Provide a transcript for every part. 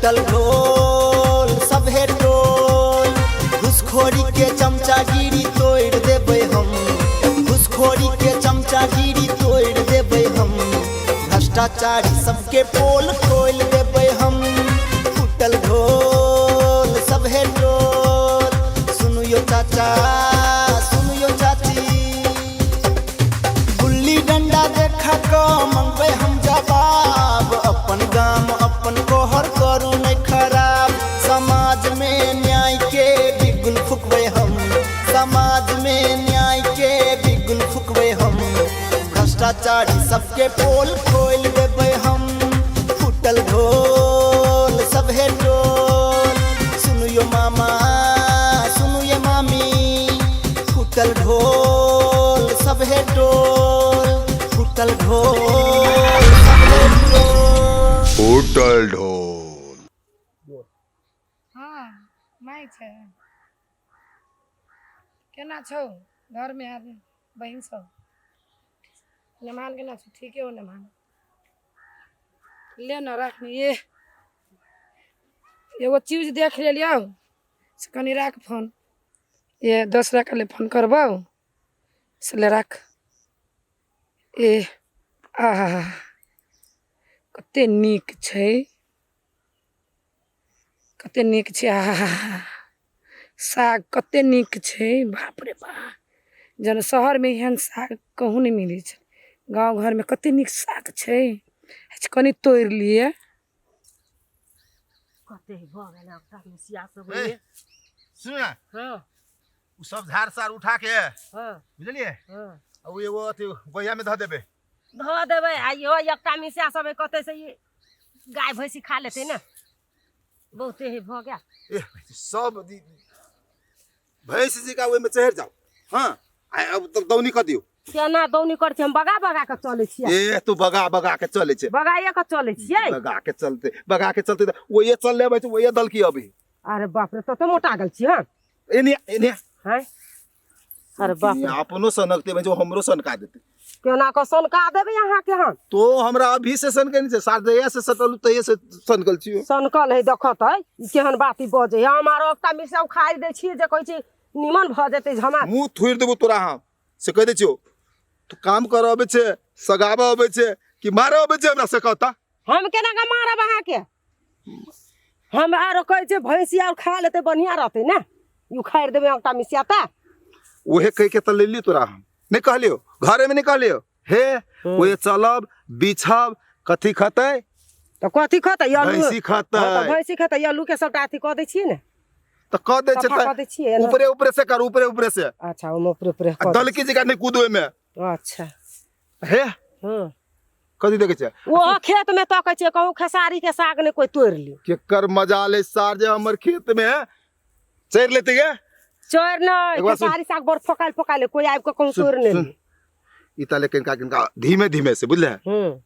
फूटल ढोल सभे टोल, घुसखोरी के चमचागिरी तोड़ देबै हम, घुसखोरी के चमचागिरी तोड़ देबै हम, भ्रष्टाचारी सबके पोल खोल देबै हम। फूटल ढोल सभे टोल, सुनु यो चाचा सुनु यो चाची, गुल्ली डंडा देखा क मंगबै हम जवाब, अपन गाम अपन कोहर करू नहीं खराब। समाज में न्याय के बिगुल फुकबै हम, समाज में न्याय के बिगुल फुकबै हम, भ्रष्टाचारी सबके पोल खोल देबै हम। फूटल ढोल सभे टोल, सुनु यो मामा सुनु ये मामी, फूटल ढोल सभे टोल, फूटल ढोल सभे टोल, फूटल ढोल। हाँ माय छै केना छौ घर में आदमी बहन सब नमान केना छौ? ठीके हो नमान ले न रखनी ये एगो चीज देख लियो से कनी राख फोन, ये दोसरा के ले फोन करबो से ले राख। ए आहा कते नीक छै, कते नीक छै, आहा साग कते नीक छै, बाप रे बाप। जन शहर में एहन साग कहूँ नहीं मिले छै, गाँव घर में कते नीक साग छै। कनी तोड़ लिए कते भ गेल अब मुसिया सब ये सुन ना, हां उ सब झाड़ सार उठा के हां बुझलिए हां अब एगो अथी गोया में ध देबे, ध देबै। आ यो एकटा मिसिया सब कते से ये गाय भैंसी खा लेते ना, बहुते ही भ गेल। ए सब भैंस जी का ओइ में चढ़ जाओ। हां अब तक दौनी कर दियो। केना दौनी कर छै? हम बगा बगा के चले छियै। ए तू बगा बगा के चले छे, बगाए के चले छियै। बगा के चलते वो ये चल लेबै वो ये दल की अभी। अरे बाप रे तो मोटा गेल छी। हां एने एने हैं अरे बाप रे अपनो सनकते में जो हमरो सनका देते। केना के सनका देबै अहाँ के? हम तो हमरा अभी से सनके नहीं छे, सारदैया से सटल तइए से सनकल छियो। सनकल है देखत है केहन बाती बजे। हमारो एकटा मिसिया खाइ दे छी जे कहै छी निमन भ जेतै हमरा मुंह थुर देबो तोरा हम से कह दे छियो। तो काम करबे छे, सगाबे अबे छे कि मारे अबे छे हमरा से कहता। हम केना के मारब अहाँ के? हम आरो कहै छे भैंसी और खा लेते बढ़िया रहते ना, यू खाइ देबै एकटा मिसिया त ओहे कह के त ले ली तोरा हम नहीं कहलियो, घरे में नहीं कहलियो हे ओए चलब बिछब कथी खतै त कथी खतै? आलू भैंसी खतै। भैंसी खतै आलू के सबटा अथी क दै छी ने तो कह दे छे कह दै छियै ने। ऊपरे ऊपरे से कर, ऊपरे ऊपरे से। अच्छा हम ऊपरे ऊपरे आ दल की जगह नहीं कूदवे में। अच्छा हे हां कथी देखे छे? वो खेत में तकै छे कहूं खेसारी के साग ने कोई तोड़ ली। केकर मजा ले सार जे हमर खेत में चढ़ लेते गे। चोर न खेसारी साग बर फकाल फकाल कोई आब के कहूं तोड़ ले। इता लेकिन का किनका धीमे धीमे से बुझले,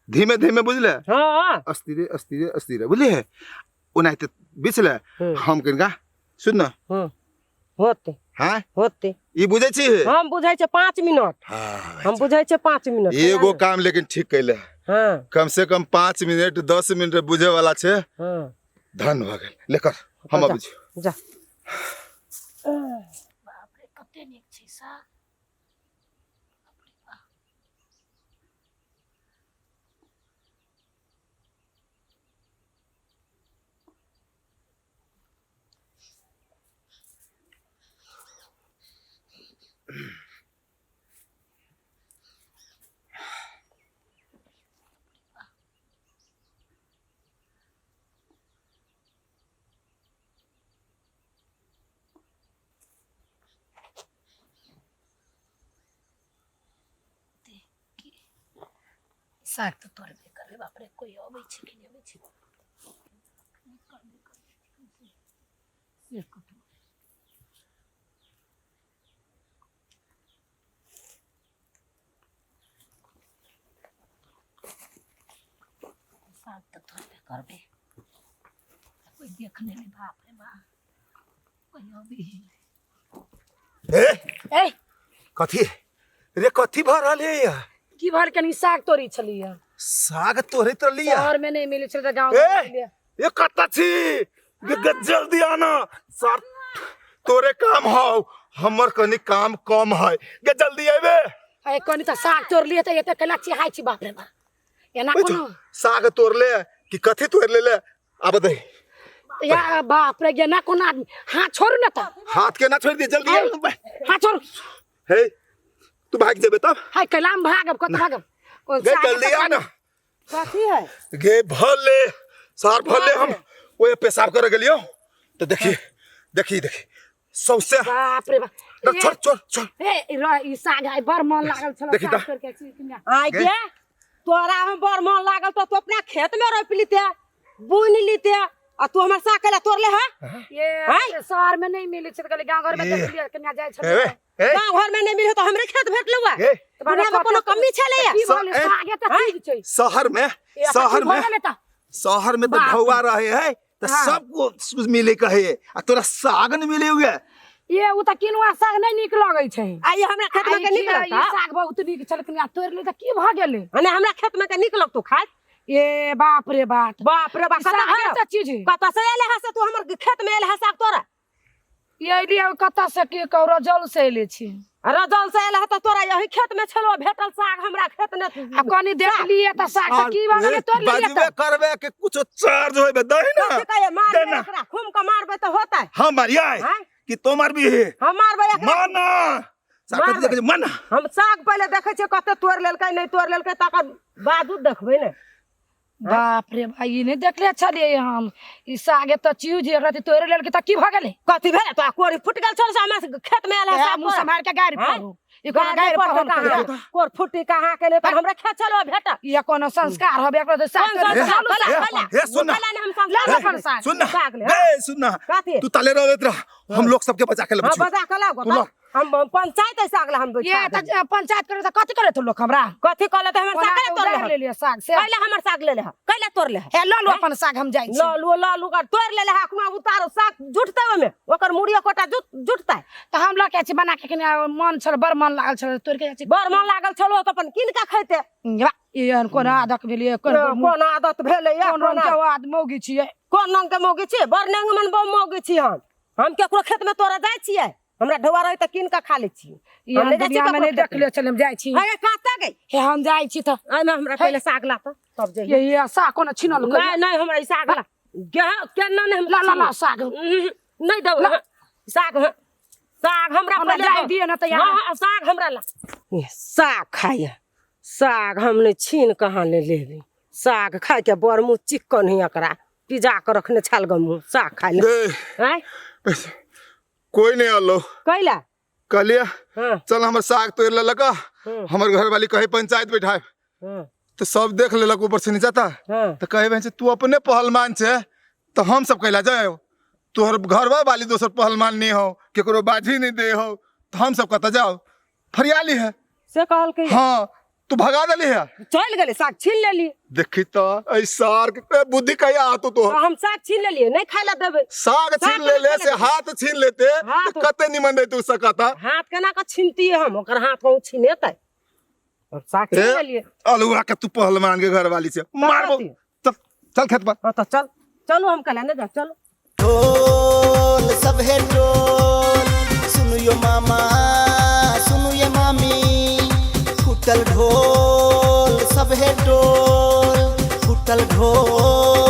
धीमे धीमे बुझले। हां अस्थिरे अस्थिरे अस्थिरे बुझले ओनाइते बिछले हम किनका सुन न। होते हां होते ई बुझै छी हम बुझाइ छे 5 मिनट। हम बुझाइ छे 5 मिनट एगो काम लेकिन ठीक कैले। हां कम से कम 5 मिनट 10 मिनट बुझे वाला छे। हां धन भ गेल लेकर हम अब जा। बाप रे कते नीक छै साग। साग तो तोड़बे करबे। बाप रे कोई अबै छै कि नहीं अबै छै? साग तो तोड़बे करबे, कोई देखने में बाप रे बाप कोई अबै। ए कथी रे कथी भ रहले या? की भर कनी साग तोड़ी छलिए। साग तोड़े तो लिया शहर में नहीं मिले छले गांव में मिले। ये कत्ता छी जल्दी आना सर तोरे काम हो हमर कनी काम कम है गे जल्दी आबे ए कनी त साग तोड़ लिए त एते कला चिहाई छी बाप रे बा एना कोनो साग तोड़ ले कि कथी तोड़ ले अब दे या बाप रे एना कोनो आदमी हाथ छोड़ू न त हाथ के ना छोड़ दे जल्दी आ हाथ छोड़ हे तू भाग जेबे तब हाय कलाम भागब कत भागब गे जल्दी आना कथी है गे भले सार भले हम ओए पेशाब करे गेलियो तो देखी देखी देखी सौसे बाप रे बा छोड़ छोड़ छोड़ ए ई साग है बड़ मन लागल छल देखी साग त। करके किना आई के तोरा हम बड़ मन लागल तो तू अपना खेत में रोप लीते बुन लीते आ तू हमर साग केला तोड़ ले है ये शहर में नहीं मिले छै कहले गांव घर में देख लिया कन्या जाय छल ए ए गांव घर में नहीं मिले तो हमरे खेत भेट लुआ ए दुनिया में कोनो कमी छले की बोले सागे त चीज छै शहर में शहर में तो ढौआ रहे है तो सबको कुछ मिले कहे आ तोरा साग न मिले हुए ये उ त किनुआ साग नहीं निक लगै छै आई हमरा खेत में के ई निकलता साग बहुत निक छल कन्या तोड़ ले त की भ गेलै अने हमरा खेत में के निकलक तू खात ए बाप रे बाप बाप रे बाप सागे त चीज है कत से एले है से तू हमर खेत में एले है साग तोरा ये लिए कत से के कौरो जल से एले छी अरे जल से एले है तो तोरा यही खेत में छलो भेटल साग हमरा खेत ने आ कनी देख लिए त साग त की भ गेलै तोड़ ले बजबे करबे के कुछ चार्ज होबे दही ना कहे मार देना। एकरा खूम का मारबे तो होता है हम मारिया हैं? कि तो मार भी है हम मारबे एकरा माना साकत देख माना हम साग पहले देखे छे कते तोड़ लेलकै नहीं तोड़ लेलकै तकर बादू देखबै ने बाप रे भाई नहीं देखले छलिए हम ई सागे त चीज रहते तोड़ लेल के त की भ गेलै कथी भेल तो कोरी फुट गेल छल से हमरा खेत में एले साग मुंह संभाल के गाड़ी हैं? पर ई कोनो गाड़ी पर कोर फुटी कहाँ के ले पर हमरा खेत छलो भेट ये कोनो संस्कार होबे एकरो त साग कौन तोड़ संस्कार? ले। कला, हे सुन ना। कला ने हम ला ला संस्कार अपन साग सुन ना साग ले, ए सुन ना कथी? तू ताले रहत रह हम लोग सबके बचा के हां लबछु बजा कला तू गोता लो। हम पंचायत है साग ला हम ये बैठा त पंचायत करे त कथि करे तू लोग हमरा कथी कहले त हमर साग कोना तोड़ तोड़ ले ले साग से कैला हमर साग ले ले कैला तोड़ ले हे लो लो अपन साग हम जाई छी लालू कर तोड़ ले ले हकमा उतारो साग जुटते ओमे ओकर मुड़िया कोटा जुटता त हम लोग के छी बना के कने मन छल बड़ मन लागल छल तोड़ के छी बड़ मन लागल छलो त अपन किन का खैते ये कोन आदत भेलिए कोन कोन आदत भेले या कोन रंग के आदमी मौगी छिए कोन रंग के मौगी छी बड़ नंग मन बम मौगी छी हम केकरो खेत में तोरा जाय छियै हमरा ढोवा रहे त किन का खा ले छी ये हम दुनिया में नहीं देखले छल हम जाई छी अरे काता गई हे हम जाई छी त आइ में हमरा पहले साग ला त तब जे ये साग कोन छिनल कर नहीं नहीं हमरा ई साग ला केना नहीं हम ला ला ला साग नहीं दो साग साग हमरा हमरा पहले जाई दिए न त यहाँ हां साग हमरा ला साग खाइए साग हमने छीन कहाँ ले लेबे साग खाए के बड़ मुँह चिकन ही एकरा पिजा के रखने छाल गमु साग खाए ले हैं कोई नहीं आलो कैला कहलिया हां चल हमर साग तोड़ ले लगा हमर घर वाली कहे पंचायत बैठाए हां तो सब देख लेलक ऊपर से नीचा था हां तो कहे बहन तू अपने पहलवान छे तो हम सब कहला जाए तोहर घरवा वाली दोसर पहलवान नहीं हो केकरो बाजी नहीं दे हो तो हम सब कहता जाओ फरियाली है से कहल के हाँ तू भगा दली है चल गेले साग छीन ले लिए देखी तो ऐसार के बुद्धि कहिया आतो तो हम साग छीन ले लिए नहीं खाए ला देबे साग छीन ले ले से हाथ छीन लेते हाथ। तो कते निमन दे तू सकता हाथ केना का छीनती है हम ओकर हाथ को छीनेतै और साग छीन ले लिए अलुआ के तू पहलवान के घर वाली से मारबो कहती। चल चल खेत पर हां तो चल चलो हम कहला ना जा चलो ढोल सब है ढोल सुनो यो मामा सुनो ये मामी फुटल ढोल सब है ढोल फुटल ढोल